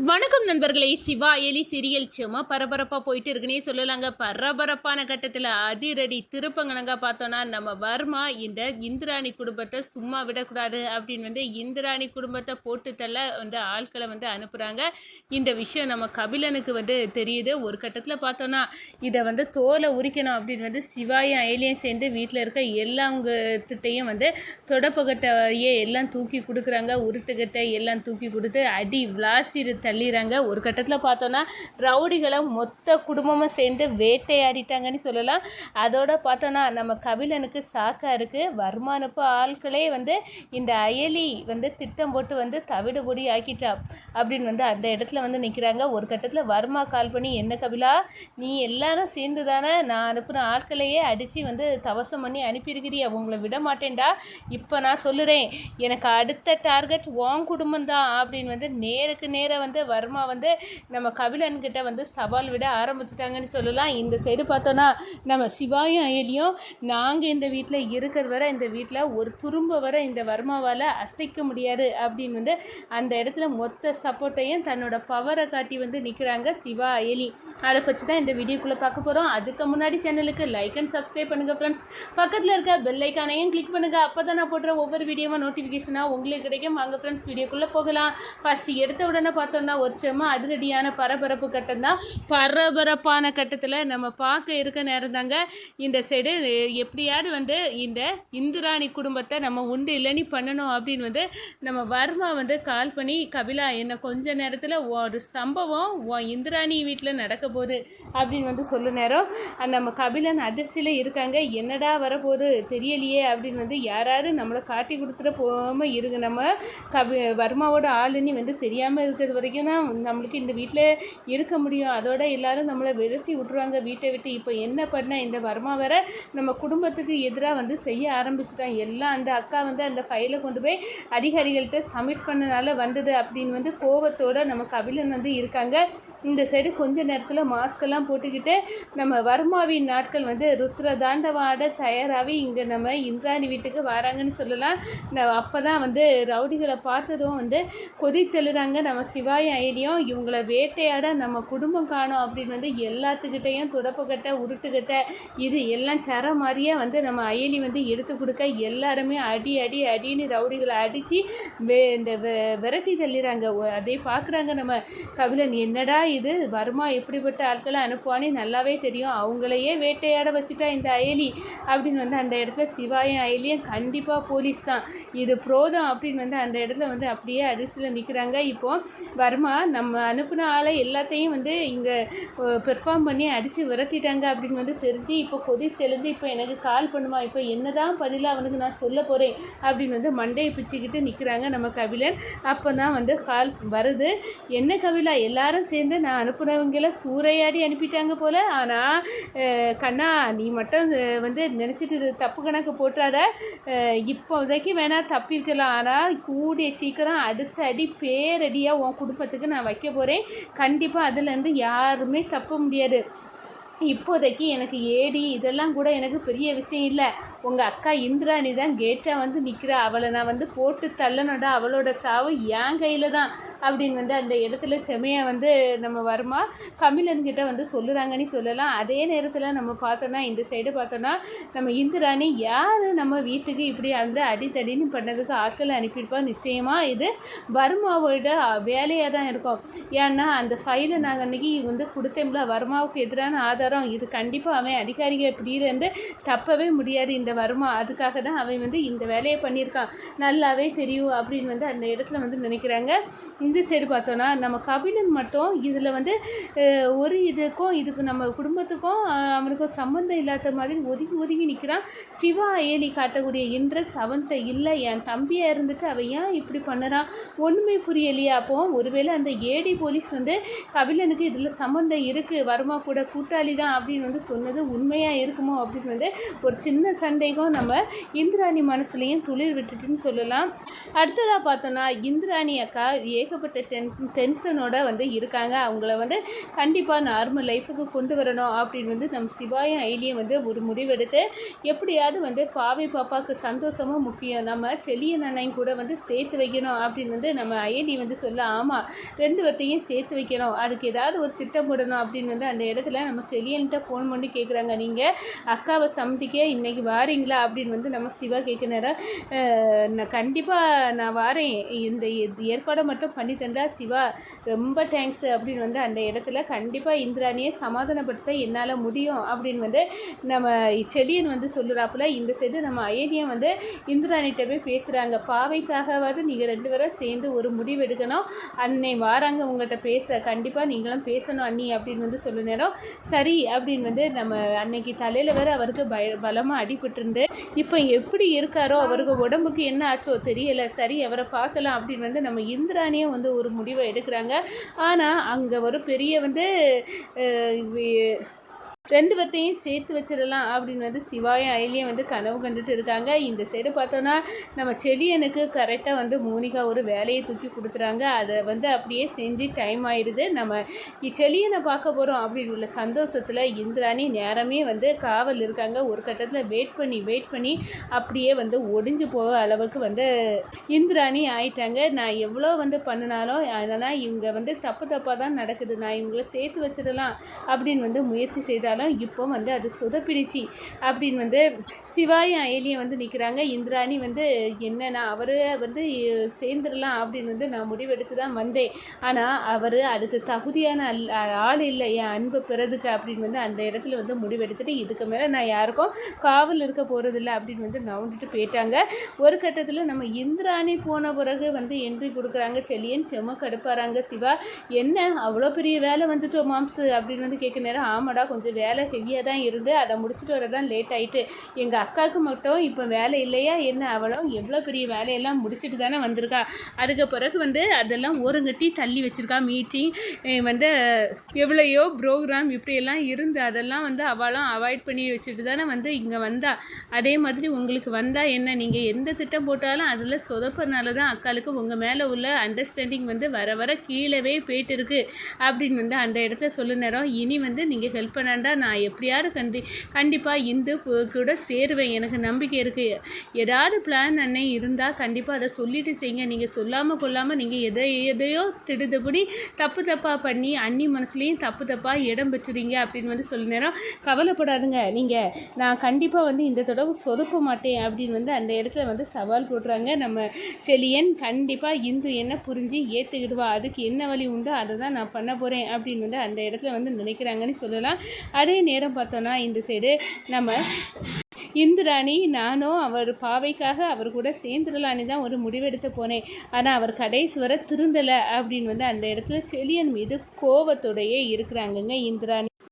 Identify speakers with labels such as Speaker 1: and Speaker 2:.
Speaker 1: வணக்கம் நண்பர்களே. சிவா எலி சீரியல் சும்மா பரபரப்பாக போயிட்டு இருக்குன்னே சொல்லலாங்க. பரபரப்பான கட்டத்தில் அதிரடி திருப்பங்கனங்க பார்த்தோன்னா, நம்ம வர்மா இந்த இந்திராணி குடும்பத்தை சும்மா விடக்கூடாது அப்படின்னு இந்திராணி குடும்பத்தை போட்டு தள்ள ஆட்களை அனுப்புகிறாங்க. இந்த விஷயம் நம்ம கபிலனுக்கு தெரியுது. ஒரு கட்டத்தில் பார்த்தோன்னா இதை தோலை உரிக்கணும் அப்படின்னு சிவாயும் அயலியும் சேர்ந்து வீட்டில் இருக்க எல்லாங்கிட்டையும் தொடப்பகட்டையே எல்லாம் தூக்கி கொடுக்குறாங்க. உருட்டுக்கட்டை எல்லாம் தூக்கி கொடுத்து அடி விளாசி தள்ளிடுறாங்க. ஒரு கட்டத்தில் பார்த்தோன்னா ரவுடிகளை மொத்த குடும்பமும் சேர்ந்து வேட்டையாடிட்டாங்கன்னு சொல்லலாம். அதோட பார்த்தோன்னா நம்ம கபிலனுக்கு சாக்கா இருக்குது. வருமானப்பு ஆட்களே இந்த அயலி திட்டம் போட்டு தவிடுபொடி ஆக்கிட்டா அப்படின்னு அந்த இடத்துல நிற்கிறாங்க. ஒரு கட்டத்தில் வர்மா கால் பண்ணி, என்ன கபிலா, நீ எல்லாரும் சேர்ந்து தானே நான் அனுப்புன ஆட்களையே அடித்து தவசம் பண்ணி அனுப்பியிருக்கிறியா? உங்களை விட மாட்டேன்டா. இப்போ நான் சொல்லுறேன், எனக்கு அடுத்த டார்கெட் உன் குடும்பம் தான் அப்படின்னு நேருக்கு நேராக வர்மா நம்ம கபிலன்கிட்ட சவால் விட ஆரம்பிச்சிட்டாங்கன்னு சொல்லலாம். இந்த சைடு பார்த்தோன்னா நம்ம சிவாயும் அயலியும், நாங்கள் இந்த வீட்டில் இருக்கிறது வரை இந்த வீட்டில் ஒரு துரும்ப வரை இந்த வர்மாவால் அசைக்க முடியாது அப்படின்னு அந்த இடத்துல மொத்த சப்போர்ட்டையும் தன்னோட பவரை காட்டி நிற்கிறாங்க சிவா அயலி. அதை பற்றி தான் இந்த வீடியோக்குள்ளே பார்க்க போகிறோம். அதுக்கு முன்னாடி சேனலுக்கு லைக் அண்ட் சப்ஸ்கிரைப் பண்ணுங்கள் ஃப்ரெண்ட்ஸ். பக்கத்தில் இருக்க பெல் ஐக்கானையும் கிளிக் பண்ணுங்கள். அப்போ தான் நான் போடுற ஒவ்வொரு வீடியோவும் நோட்டிஃபிகேஷனாக உங்களுக்கு கிடைக்கும். வாங்க ஃப்ரெண்ட்ஸ், வீடியோக்குள்ளே போகலாம். ஃபஸ்ட்டு எடுத்த உடனே பார்த்தோம்னா ஒரு செம்ம அதிரடியான பரபரப்பு கட்டம் தான். பரபரப்பான கட்டத்தில் நம்ம பார்க்க இருக்க நேரம் தாங்க இந்த சைடு எப்படியாவது இந்த இந்திராணி குடும்பத்தை நம்ம உண்டு இல்லைன்னு பண்ணணும் அப்படின்னு நம்ம வர்மா கால் பண்ணி, கபிலா, என்ன கொஞ்ச நேரத்தில் ஒரு சம்பவம் இந்திராணி வீட்டில் நடக்க போகுது அப்படின்னு சொல்ல நேரம் நம்ம கபிலன் அதிர்ச்சியில் இருக்காங்க. என்னடா வரப்போகுது தெரியலையே அப்படின்னு யாராவது நம்மளை காட்டி கொடுத்துட போகாமல் இருக்கு. நம்ம வர்மாவோட ஆளுன்னு தெரியாமல் இருக்கிறது வரைக்கும் தான் நம்மளுக்கு இந்த வீட்டில் இருக்க முடியும். அதோட எல்லாரும் நம்மளை விரட்டி விட்டுருவாங்க வீட்டை விட்டு. இப்போ என்ன பண்ண, இந்த வர்மா வேற நம்ம குடும்பத்துக்கு எதிராக செய்ய ஆரம்பிச்சுட்டான். எல்லாம் அந்த அக்கா அந்த ஃபைலை கொண்டு போய் அதிகாரிகள்கிட்ட சப்மிட் பண்ணனால வந்தது அப்படின்னு கோபத்தோட நம்ம கபிலன் இருக்காங்க. இந்த சைடு கொஞ்ச நேரத்தில் மாஸ்கெல்லாம் போட்டுக்கிட்டு நம்ம வர்மாவின் நாட்கள் ருத்ர தாண்டவாட தயாராகி இங்கே நம்ம இந்திராணி வீட்டுக்கு வராங்கன்னு சொல்லலாம். அப்போ தான் ரவுடிகளை பார்த்ததும் கொதித்தெழுறாங்க நம்ம சிவாயும் அயலியும். இவங்களை வேட்டையாட நம்ம குடும்பம் காணும் அப்படின்னு எல்லாத்துக்கிட்டையும் துடப்புக்கட்டை உருட்டுக்கட்டை இது எல்லாம் சர மாதிரியே நம்ம அயலி எடுத்து கொடுக்க எல்லாருமே அடி அடி அடின்னு ரவுடிகளை அடித்து இந்த விரட்டி தள்ளிறாங்க. அதை பார்க்குறாங்க நம்ம கபிலன். என்னடா இது, வர்மா எப்படிப்பட்ட ஆட்களை அனுப்புவானே நல்லாவே தெரியும். அவங்களையே வேட்டையாட வச்சுட்டா இந்த அயலி அப்படின்னு அந்த இடத்துல சிவாயும் அயலியும் கண்டிப்பாக போலீஸ் தான், இது புரோதம் அப்படின்னு அந்த இடத்துல அப்படியே அடிச்சில் நிற்கிறாங்க. இப்போ வர்மா நம்ம அனுப்புன ஆளை எல்லாத்தையும் இங்கே பெர்ஃபார்ம் பண்ணி அடித்து விரட்டிட்டாங்க அப்படின்னு தெரிஞ்சு இப்போ கொதித்தெழுந்து இப்போ எனக்கு கால் பண்ணுமா, இப்போ என்ன தான் பதிலாக அவனுக்கு நான் சொல்ல போகிறேன் அப்படின்னு மண்டையை பிச்சுக்கிட்டு நிற்கிறாங்க நம்ம கபிலன். அப்போ தான் கால் வருது. என்ன கபிலா, எல்லாரும் சேர்ந்து நான் அனுப்புனவங்களை சூறையாடி அனுப்பிட்டாங்க போல். ஆனால் கண்ணா, நீ மட்டும் நினச்சிட்டு தப்பு கணக்கு போட்டுறாத. இப்போதைக்கு வேணால் தப்பிருக்கலாம், ஆனால் கூடிய சீக்கிரம் அடுத்த அடி பேரடியாக உன் குடும்பத்துக்கு நான் வைக்க போகிறேன். கண்டிப்பாக அதுலேருந்து யாருமே தப்ப முடியாது. இப்போதைக்கு எனக்கு ஏடி இதெல்லாம் கூட எனக்கு பெரிய விஷயம் இல்லை. உங்கள் அக்கா இந்திராணி தான் கேட்டாக நிற்கிறா. அவளை நான் போட்டு தள்ளனடா. அவளோட சாவு என் கையில் தான் அப்படின்னு அந்த இடத்துல செமையாக நம்ம வர்மா கபிலன்கிட்ட சொல்லுறாங்கன்னு சொல்லலாம். அதே நேரத்தில் நம்ம பார்த்தோன்னா இந்த சைடு பார்த்தோன்னா நம்ம இந்திராணி யார் நம்ம வீட்டுக்கு இப்படி அடித்தடின்னு பண்ணதுக்கு ஆட்களை அனுப்பியிருப்பா. நிச்சயமாக இது வர்மாவோட வேலையாக தான் இருக்கும். ஏன்னா அந்த ஃபைலை நாங்கள் அன்றைக்கி கொடுத்தோம்ல, வர்மாவுக்கு எதிரான ஆதாரம் இது. கண்டிப்பாக அவன் அதிகாரிகள் இப்படியிலேருந்து தப்பவே முடியாது இந்த வர்மா. அதுக்காக தான் அவன் இந்த வேலையை பண்ணியிருக்கான், நல்லாவே தெரியும் அப்படின்னு அந்த இடத்துல நினைக்கிறாங்க. இந்த சைடு பார்த்தோன்னா நம்ம கபிலன் மட்டும் இதில் ஒரு இதுக்கு நம்ம குடும்பத்துக்கும் அவனுக்கும் சம்மந்தம் இல்லாத மாதிரி ஒதுங்கி ஒதுங்கி நிற்கிறான். சிவா அயலி காட்டக்கூடிய இன்ட்ரெஸ்ட் அவன்கிட்ட இல்லை. என் தம்பியாக இருந்துட்டு அவன் ஏன் இப்படி பண்ணுறான் ஒன்றுமே புரியலையா? அப்போ ஒருவேளை அந்த ஏடி போலீஸ் கபிலனுக்கு இதில் சம்மந்தம் இருக்குது, வர்மா கூட கூட்டாளி தான் அப்படின்னு வந்து சொன்னது உண்மையாக இருக்குமோ அப்படின்னு வந்து ஒரு சின்ன சந்தேகம் நம்ம இந்திராணி மனசுலையும் துளிர் விட்டுட்டுன்னு சொல்லலாம். அடுத்ததாக பார்த்தோன்னா இந்திராணி அக்கா ஏகப்பட்ட டென்ஷனோட வந்து இருக்காங்க. அவங்கள வந்து கண்டிப்பாக நார்மல் லைஃபுக்கு கொண்டு வரணும் அப்படின்னு வந்து நம்ம சிவாயும் ஐலியும் வந்து ஒரு முடிவெடுத்து எப்படியாவது வந்து பாவை பாப்பாவுக்கு சந்தோஷமும் முக்கியம், நம்ம செலியன் அண்ணையும் கூட வந்து சேர்த்து வைக்கணும் அப்படின்னு வந்து நம்ம ஐலி வந்து சொல்ல, ஆமாம் 2 பேர்த்தையும் சேர்த்து வைக்கணும், அதுக்கு ஏதாவது ஒரு திட்டம் போடணும் அப்படின்னு வந்து அந்த இடத்துல நம்ம செலியன்கிட்ட ஃபோன் பண்ணி கேட்குறாங்க. நீங்கள் அக்காவை சம்மதிக்க இன்னைக்கு வாரீங்களா அப்படின்னு வந்து நம்ம சிவா கேட்க நேரம் நான் கண்டிப்பாக நான் வாரேன், இந்த ஏற்பாடை மட்டும் பண்ணி தந்தா சிவா ரொம்ப தேங்க்ஸ் அப்படின்னு வந்து அந்த இடத்துல கண்டிப்பாக இந்திராணியை சமாதானப்படுத்த என்னால் முடியும் அப்படின்னு வந்து நம்ம செலியன் வந்து சொல்லுறாப்புல. இந்த சைடு நம்ம ஐலியும் வந்து இந்திராணிகிட்ட போய் பேசுகிறாங்க. பாவைக்காகவாது நீங்கள் 2 பேரும் சேர்ந்து ஒரு முடிவு எடுக்கணும், அன்னை வாராங்க உங்கள்கிட்ட பேச, கண்டிப்பாக நீங்களும் பேசணும் அண்ணி அப்படின்னு வந்து சொல்ல நேரம் சரி அப்படின்னு வந்து நம்ம அன்னைக்கு தலையில் வேறு அவருக்கு பலமாக அடிபட்டுருந்து இப்போ எப்படி இருக்காரோ அவருக்கு உடம்புக்கு என்ன ஆச்சோ தெரியலை, சரி அவரை பார்க்கலாம் அப்படின்னு வந்து நம்ம இந்திராணியும் வந்து ஒரு முடிவை எடுக்கிறாங்க. ஆனால் அங்கே ஒரு பெரிய வந்து 2 பேர்த்தையும் சேர்த்து வச்சிடலாம் அப்படின்னு வந்து சிவாயும் ஐலியும் வந்து கனவு கண்டுட்டு இருக்காங்க. இந்த சைடு பார்த்தோன்னா நம்ம செலியனுக்கு கரெக்டாக வந்து மோனிகா ஒரு வேலையை தூக்கி கொடுத்துறாங்க. அதை வந்து அப்படியே செஞ்சு டைம் ஆயிடுது. நம்ம செலியனை பார்க்க போகிறோம் அப்படின்னு உள்ள சந்தோஷத்தில் இந்திராணி நேரமே வந்து காவல் இருக்காங்க. ஒரு கட்டத்தில் வெயிட் பண்ணி அப்படியே வந்து ஒடிஞ்சு போக அளவுக்கு வந்து இந்திராணி ஆயிட்டாங்க. நான் எவ்வளோ வந்து பண்ணினாலும் அதனால் இவங்க வந்து தப்பாக தான் நடக்குது, நான் இவங்கள சேர்த்து வச்சிடலாம் அப்படின்னு வந்து முயற்சி செய்தாலும் இப்போ வந்து அது சொதப்பிடிச்சு அப்படின்னு வந்து சிவாயும் ஐலியும் வந்து நிற்கிறாங்க. இந்திராணி வந்து என்னன்னா அவர் வந்து சேர்ந்துடலாம் அப்படின்னு வந்து நான் முடிவெடுத்து தான் வந்தேன், ஆனால் அவர் அதுக்கு தகுதியான ஆள் இல்லை என் அன்பு பெறதுக்கு அப்படின்னு வந்து அந்த இடத்துல வந்து முடிவெடுத்துட்டு இதுக்கு மேலே நான் யாருக்கும் காவல் இருக்க போகிறதில்ல அப்படின்னு வந்து நவுண்டுட்டு போயிட்டாங்க. ஒரு கட்டத்தில் நம்ம இந்திராணி போன பிறகு வந்து என்ட்ரி கொடுக்குறாங்க. செலியன் செம்ம கடுப்பாராங்க. சிவா என்ன அவ்வளோ பெரிய வேலை வந்துட்டோம் மாம்சு அப்படின்னு வந்து கேட்க நேரம் ஆமாடா கொஞ்சம் வேலை ஹெவியாக தான் இருந்து அதை முடிச்சுட்டு வர தான் லேட் ஆகிட்டு, எங்கள் அக்காவுக்கு மட்டும் இப்போ வேலை இல்லையா என்ன, அவளும் எவ்வளோ பெரிய வேலையெல்லாம் முடிச்சுட்டு தானே வந்திருக்கா, அதுக்கு பிறகு வந்து அதெல்லாம் ஓரங்கட்டி தள்ளி வச்சுருக்கா, மீட்டிங் வந்து எவ்வளையோ ப்ரோக்ராம் இப்படியெல்லாம் இருந்து அதெல்லாம் வந்து அவளும் அவாய்ட் பண்ணி வச்சுட்டு தானே வந்து இங்கே வந்தா, அதே மாதிரி உங்களுக்கு வந்தால் என்ன, நீங்கள் எந்த திட்டம் போட்டாலும் அதில் சொதப்பறனால தான் அக்காளுக்கு உங்கள் மேலே உள்ள அண்டர்ஸ்டாண்டிங் வந்து வர வர கீழவே போயிட்டு இருக்கு அப்படின்னு வந்து அந்த இடத்துல சொல்ல நேரம் இனி வந்து நீங்கள் ஹெல்ப் பண்ணாண்டா நான் எப்படியாவது கண்டிப்பாக இந்து கூட சேருவேன், எனக்கு நம்பிக்கை இருக்குது, ஏதாவது பிளான் அண்ணே இருந்தால் கண்டிப்பாக அதை சொல்லிட்டு செய்யுங்க, நீங்கள் சொல்லாமல் கொள்ளாமல் நீங்கள் எதையோ திடுதபடி தப்பாக பண்ணி அண்ணி மனசுலேயும் தப்பாக இடம் பெற்றுறீங்க அப்படின்னு வந்து சொல்ல நேரம் கவலைப்படாதுங்க நீங்கள், நான் கண்டிப்பாக வந்து இந்த தடவை சொதப்ப மாட்டேன் அப்படின்னு வந்து அந்த இடத்துல வந்து சவால் போடுறாங்க. நம்ம செலியன் கண்டிப்பாக இந்து என்ன புரிஞ்சு ஏற்றுக்கிடுவா, அதுக்கு என்ன வழி உண்டோ அதை தான் நான் பண்ண போகிறேன் அப்படின்னு வந்து அந்த இடத்துல வந்து நினைக்கிறாங்கன்னு சொல்லலாம். அதே நேரம் பார்த்தோன்னா இந்த சைடு நம்ம இந்திராணி நானும் அவர் பாவைக்காக அவர் கூட சேர்ந்துடலான்னு தான் ஒரு முடிவெடுத்து போனேன், ஆனால் அவர் கடைசி வரை திருந்தலை அப்படின்னு வந்து அந்த இடத்துல செலியன் மீது கோவத்தோடையே இருக்கிறாங்கங்க இந்திராணி.